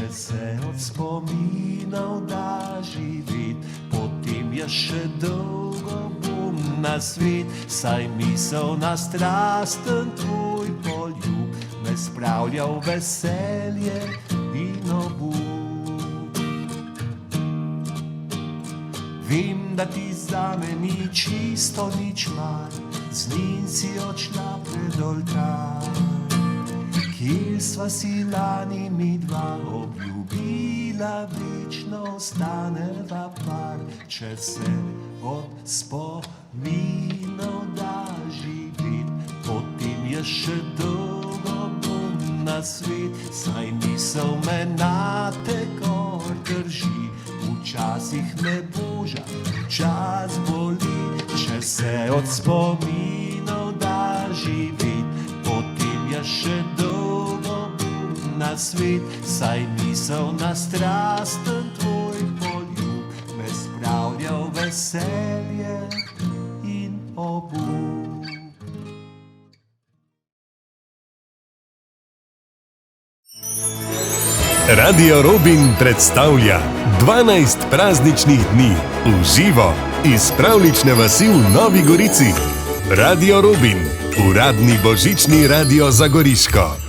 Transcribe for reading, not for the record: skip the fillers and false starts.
če se od spominov da živit, potem je še dolgo bom na svet, saj misel na strasten tvoj poljub me spravlja v veselje in obum. Vem, da ti zame ni čisto nič mar, z njim si odšla pred oltar, kjer sva si lani mi dva obljubila, večno ostaneva par, če se od spominov da živit, potem je še dolgo bom na svet, saj misel me na te gor drži, včasih me boža, čas boli, če se od spominov da živit, potem je še dolgo bom na svet, saj misel na strasten tvoj poljub me spravlja v veselje in obum. Radio Robin predstavlja 12 prazničnih dni v živo iz pravljične vasi v Novi Gorici. Radio Robin, uradni božični radio za Goriško.